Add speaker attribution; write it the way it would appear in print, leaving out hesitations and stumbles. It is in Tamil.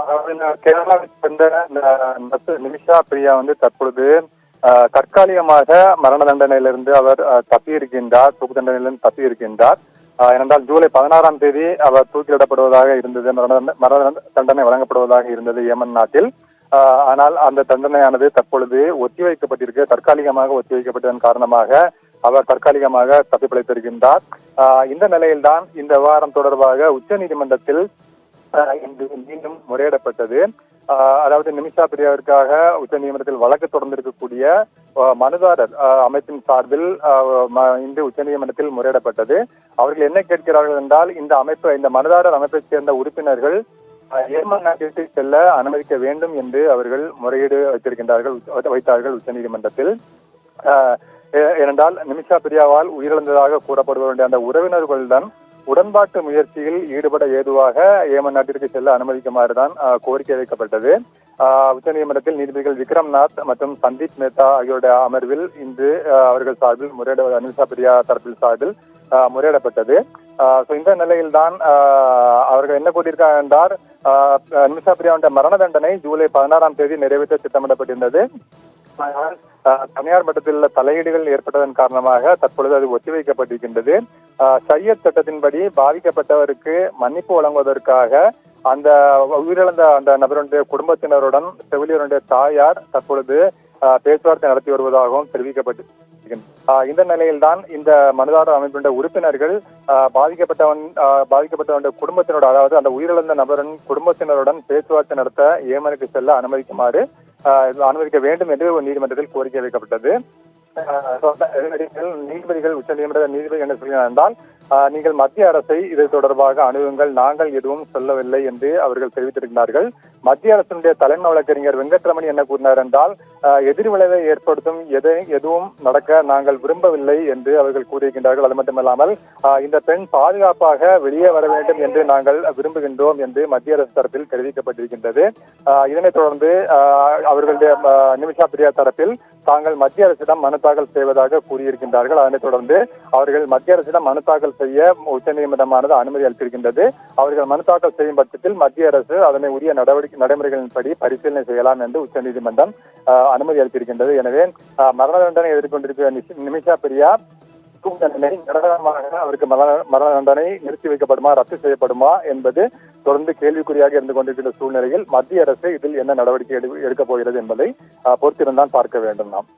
Speaker 1: அதாவது கேரளாவை சேர்ந்த நிமிஷா பிரியா தற்பொழுது தற்காலிகமாக மரண தண்டனையிலிருந்து அவர் தப்பி இருக்கின்றார். தூக்கு தண்டனையிலிருந்து தப்பி இருக்கின்றார். ஏனென்றால் ஜூலை 16ஆம் தேதி அவர் தூக்கிலிடப்படுவதாக இருந்தது, மரண தண்டனை வழங்கப்படுவதாக இருந்தது ஏமன் நாட்டில். ஆனால் அந்த தண்டனையானது தற்பொழுது தற்காலிகமாக ஒத்திவைக்கப்பட்டதன் காரணமாக அவர் தற்காலிகமாக தப்பி பிழைத்திருக்கின்றார். இந்த நிலையில்தான் இந்த விவகாரம் தொடர்பாக உச்ச நீதிமன்றத்தில் மீண்டும் முறையிடப்பட்டது. அதாவது நிமிஷா பிரியாவிற்காக உச்ச நீதிமன்றத்தில் வழக்கு தொடர்ந்திருக்கக்கூடிய மனுதாரர் அமைப்பின் சார்பில் இன்று உச்ச நீதிமன்றத்தில் முறையிடப்பட்டது. அவர்கள் என்ன கேட்கிறார்கள் என்றால், இந்த மனுதாரர் அமைப்பைச் சேர்ந்த உறுப்பினர்கள் ஏமன் நாட்டிற்கு செல்ல அனுமதிக்க வேண்டும் என்று அவர்கள் முறையீடு வைத்தார்கள் உச்ச நீதிமன்றத்தில். ஏனென்றால் நிமிஷா பிரியாவால் உயிரிழந்ததாக கூறப்படுவதுடைய அந்த உறவினர்களுடன் உடன்பாட்டு முயற்சியில் ஈடுபட ஏதுவாக ஏமன் நாட்டிற்கு செல்ல அனுமதிக்குமாறுதான் கோரிக்கை வைக்கப்பட்டது. உச்சநீதிமன்றத்தில் நீதிபதிகள் விக்ரம்நாத் மற்றும் சந்தீப் மேத்தா ஆகியோருடைய அமர்வில் இன்று அவர்கள் சார்பில் நிமிஷா பிரியா தரப்பில் சார்பில் முறையிடப்பட்டது. இந்த நிலையில்தான் அவர்கள் என்ன கூறியிருக்காங்க என்றால், நிமிஷா பிரியாவுடைய மரண தண்டனை ஜூலை 16ஆம் தேதி நிறைவேற்ற திட்டமிடப்பட்டிருந்தது. தனியார் மட்டத்தில் தலையீடுகள் ஏற்பட்டதன் காரணமாக தற்பொழுது அது ஒத்திவைக்கப்பட்டிருக்கின்றது. ஷரியத் சட்டத்தின்படி பாதிக்கப்பட்டவருக்கு மன்னிப்பு வழங்குவதற்காக அந்த உயிரிழந்த அந்த நபருடைய குடும்பத்தினருடன் செவிலியருடைய தாயார் தற்பொழுது பேச்சுவார்த்தை நடத்தி வருவதாகவும் தெரிவிக்கப்பட்டு இந்த நிலையில்தான் இந்த மனுதாரர் அமைப்பினுடைய உறுப்பினர்கள் பாதிக்கப்பட்டவனுடைய குடும்பத்தினோட, அதாவது அந்த உயிரிழந்த நபரின் குடும்பத்தினருடன் பேச்சுவார்த்தை நடத்த ஏமனுக்கு செல்ல அனுமதிக்க வேண்டும் என்று நீதிமன்றத்தில் கோரிக்கை வைக்கப்பட்டது. நீதிபதிகள் உச்ச நீதிமன்ற நீதிபதி என்ன சொல்கிறார் என்றால், நீங்கள் மத்திய அரசை இது தொடர்பாக அணுகுங்கள், நாங்கள் எதுவும் சொல்லவில்லை என்று அவர்கள் தெரிவித்திருக்கிறார்கள். மத்திய அரசினுடைய தலைமை வழக்கறிஞர் வெங்கட்ரமணி என்ன கூறினார் என்றால், எதிர்விளைவை ஏற்படுத்தும் எதுவும் நடக்க நாங்கள் விரும்பவில்லை என்று அவர்கள் கூறியிருக்கின்றார்கள். அது மட்டுமல்லாமல் இந்த பெண் பாதுகாப்பாக வெளியே வர வேண்டும் என்று நாங்கள் விரும்புகின்றோம் என்று மத்திய அரசு தரப்பில் தெரிவிக்கப்பட்டிருக்கின்றது. இதனைத் தொடர்ந்து அவர்களுடைய நிமிஷா பிரியா தரப்பில் தாங்கள் மத்திய அரசிடம் மனு தாக்கல் செய்வதாக கூறியிருக்கின்றார்கள். அதனைத் தொடர்ந்து அவர்கள் மத்திய அரசிடம் மனு தாக்கல் செய்ய உச்சநீதிமன்றமானது அனுமதி அளித்திருக்கின்றது. அவர்கள் மனு தாக்கல் செய்யும் பட்சத்தில் மத்திய அரசு அதனை உரிய நடைமுறைகளின்படி பரிசீலனை செய்யலாம் என்று உச்சநீதிமன்றம் அனுமதி அளித்திருக்கின்றது. எனவே மரண தண்டனை எதிர்கொண்டிருக்கிற நிமிஷா பிரியா தூக்கு தண்டனை அவருக்கு மரண தண்டனை நிறுத்தி வைக்கப்படுமா, ரத்து செய்யப்படுமா என்பது தொடர்ந்து கேள்விக்குறியாக இருந்து கொண்டிருக்கின்ற சூழ்நிலையில் மத்திய அரசு இதில் என்ன நடவடிக்கை எடுக்கப் போகிறது என்பதை பொறுத்திருந்தான் பார்க்க வேண்டும் நாம்.